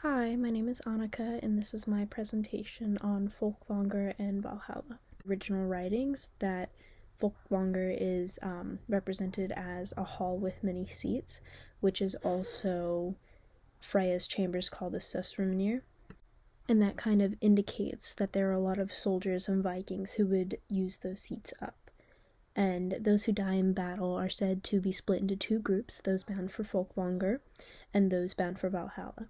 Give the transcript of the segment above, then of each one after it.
Hi, my name is Annika, and this is my presentation on Folkvanger and Valhalla. Original writings that Folkvanger is represented as a hall with many seats, which is also Freya's chambers called the Sessrumnir. And that kind of indicates that there are a lot of soldiers and Vikings who would use those seats up. And those who die in battle are said to be split into two groups, those bound for Folkvanger and those bound for Valhalla.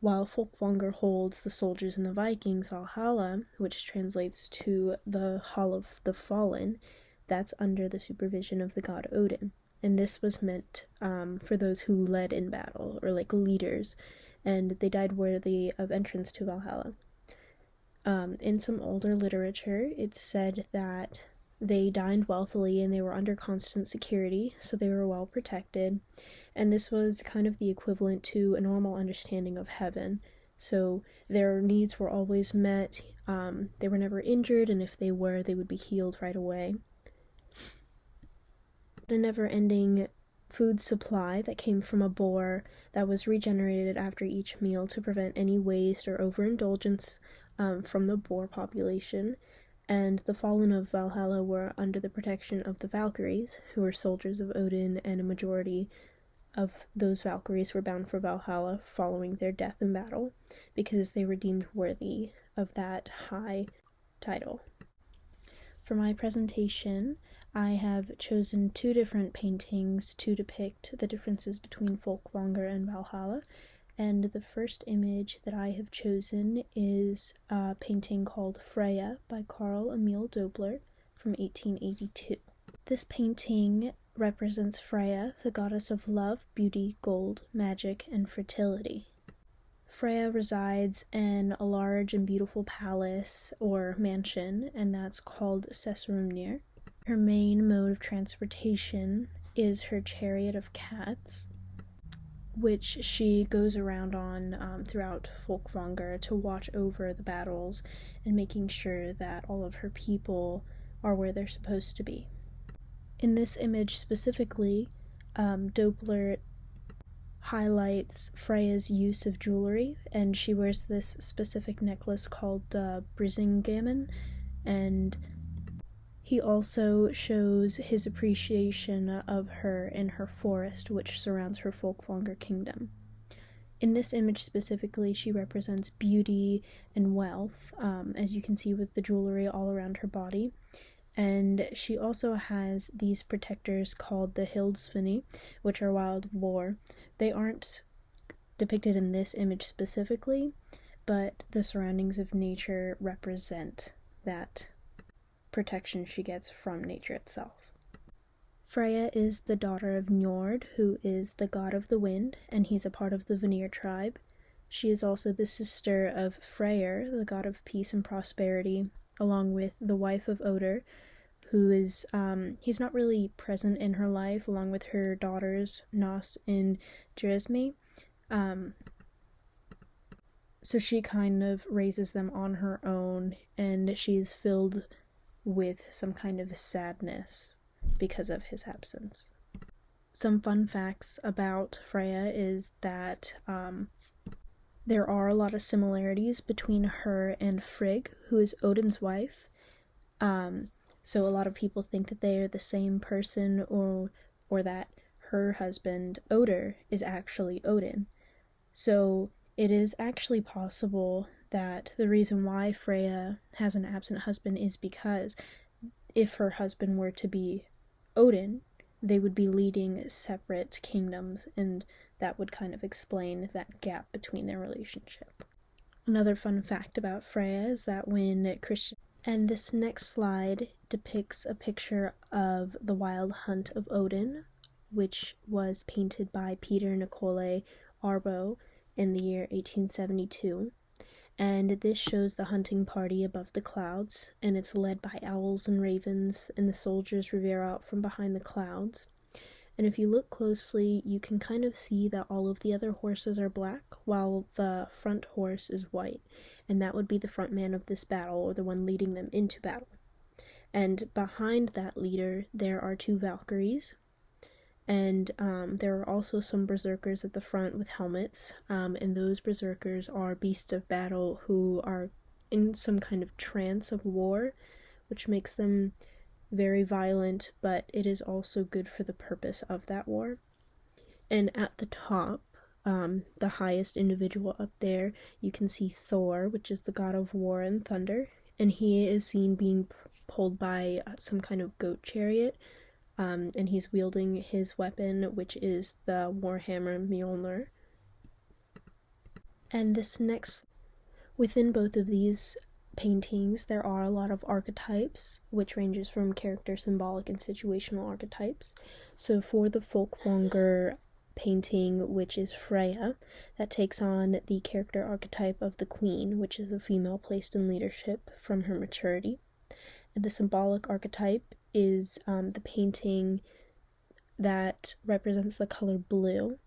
While Folkvanger holds the soldiers and the Vikings, Valhalla, which translates to the Hall of the Fallen, that's under the supervision of the god Odin. And this was meant for those who led in battle, or like leaders, and they died worthy of entrance to Valhalla. In some older literature, it's said that they dined wealthily and they were under constant security, so they were well protected. And this was kind of the equivalent to a normal understanding of heaven. So their needs were always met, they were never injured, and if they were, they would be healed right away. A never-ending food supply that came from a boar that was regenerated after each meal to prevent any waste or overindulgence from the boar population. And the fallen of Valhalla were under the protection of the Valkyries, who were soldiers of Odin, and a majority of those Valkyries were bound for Valhalla following their death in battle, because they were deemed worthy of that high title. For my presentation, I have chosen two different paintings to depict the differences between Folkvanger and Valhalla. And the first image that I have chosen is a painting called Freya by Carl Emil Dobler from 1882. This painting represents Freya, the goddess of love, beauty, gold, magic, and fertility. Freya resides in a large and beautiful palace or mansion, and that's called Sessrumnir. Her main mode of transportation is her chariot of cats, which she goes around on throughout Folkvanger to watch over the battles and making sure that all of her people are where they're supposed to be. In this image specifically, Dobler highlights Freya's use of jewelry, and she wears this specific necklace called Brisingamen, and he also shows his appreciation of her in her forest, which surrounds her Folkvanger kingdom. In this image specifically, she represents beauty and wealth, as you can see with the jewelry all around her body. And she also has these protectors called the Hildsvini, which are wild boar. They aren't depicted in this image specifically, but the surroundings of nature represent that protection she gets from nature itself. Freya is the daughter of Njord, who is the god of the wind, and he's a part of the Vanir tribe. She is also the sister of Freyr, the god of peace and prosperity, along with the wife of Odin, who is, he's not really present in her life, along with her daughters, Nas and Dresme. So she kind of raises them on her own, and she's filled with some kind of sadness because of his absence. Some fun facts about Freya is that there are a lot of similarities between her and Frigg, who is Odin's wife. So a lot of people think that they are the same person, or that her husband, Odin, is actually Odin. So it is actually possible that the reason why Freya has an absent husband is because if her husband were to be Odin, they would be leading separate kingdoms, and that would kind of explain that gap between their relationship. Another fun fact about Freya is that when Christian... And this next slide depicts a picture of the Wild Hunt of Odin, which was painted by Peter Nicole Arbo in the year 1872. And this shows the hunting party above the clouds, and it's led by owls and ravens, and the soldiers revere out from behind the clouds. And if you look closely, you can kind of see that all of the other horses are black, while the front horse is white, and that would be the front man of this battle, or the one leading them into battle. And behind that leader, there are two Valkyries, And there are also some berserkers at the front with helmets, and those berserkers are beasts of battle who are in some kind of trance of war, which makes them very violent, but it is also good for the purpose of that war. And at the top, the highest individual up there, you can see Thor, which is the god of war and thunder, and he is seen being pulled by some kind of goat chariot, and he's wielding his weapon, which is the Warhammer Mjolnir. And within both of these paintings, there are a lot of archetypes, which ranges from character, symbolic, and situational archetypes. So for the Folkwanger painting, which is Freya, that takes on the character archetype of the Queen, which is a female placed in leadership from her maturity. And the symbolic archetype is the painting that represents the color blue.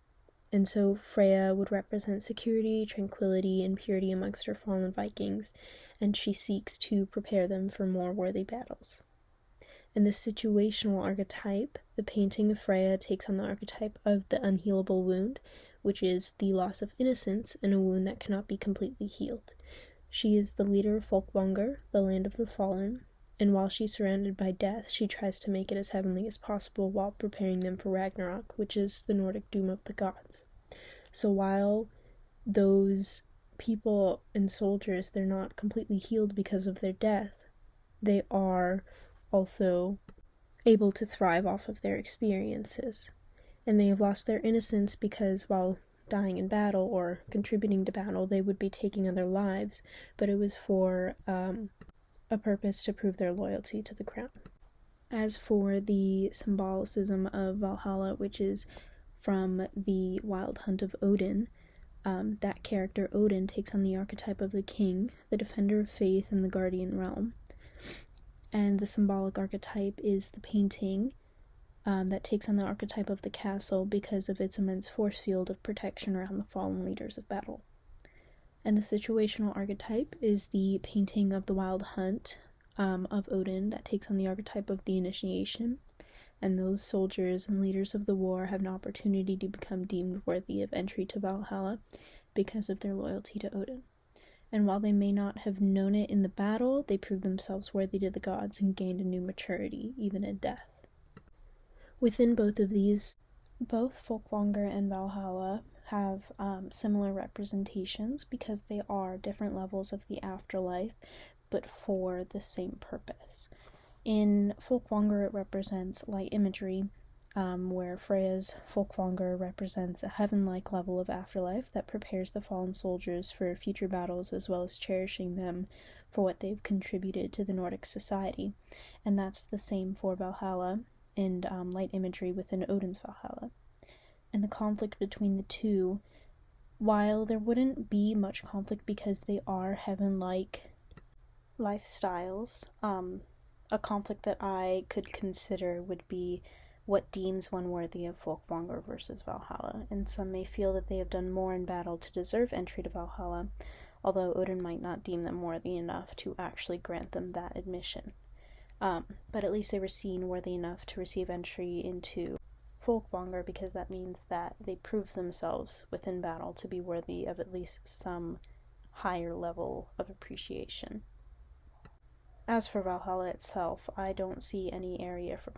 And so Freya would represent security, tranquility, and purity amongst her fallen Vikings, and she seeks to prepare them for more worthy battles. In the situational archetype, the painting of Freya takes on the archetype of the unhealable wound, which is the loss of innocence and a wound that cannot be completely healed. She is the leader of Folkwanger, the land of the fallen, and while she's surrounded by death, she tries to make it as heavenly as possible while preparing them for Ragnarok, which is the Nordic doom of the gods. So while those people and soldiers, they're not completely healed because of their death, they are also able to thrive off of their experiences. And they have lost their innocence because while dying in battle or contributing to battle, they would be taking other lives, but it was for a purpose to prove their loyalty to the crown. As for the symbolicism of Valhalla, which is from the Wild Hunt of Odin, that character Odin takes on the archetype of the king, the defender of faith, and the guardian realm. And the symbolic archetype is the painting that takes on the archetype of the castle because of its immense force field of protection around the fallen leaders of battle. And the situational archetype is the painting of the Wild Hunt of Odin that takes on the archetype of the initiation, and those soldiers and leaders of the war have an opportunity to become deemed worthy of entry to Valhalla because of their loyalty to Odin. And while they may not have known it in the battle, they proved themselves worthy to the gods and gained a new maturity, even in death. Within both of these, both Folkwanger and Valhalla have similar representations because they are different levels of the afterlife, but for the same purpose. In Folkwanger, it represents light imagery, where Freya's Folkwanger represents a heaven-like level of afterlife that prepares the fallen soldiers for future battles as well as cherishing them for what they've contributed to the Nordic society. And that's the same for Valhalla and light imagery within Odin's Valhalla. And the conflict between the two, while there wouldn't be much conflict because they are heaven-like lifestyles, a conflict that I could consider would be what deems one worthy of Folkwanger versus Valhalla, and some may feel that they have done more in battle to deserve entry to Valhalla, although Odin might not deem them worthy enough to actually grant them that admission. But at least they were seen worthy enough to receive entry into Folkwanger because that means that they prove themselves within battle to be worthy of at least some higher level of appreciation. As for Valhalla itself, I don't see any area for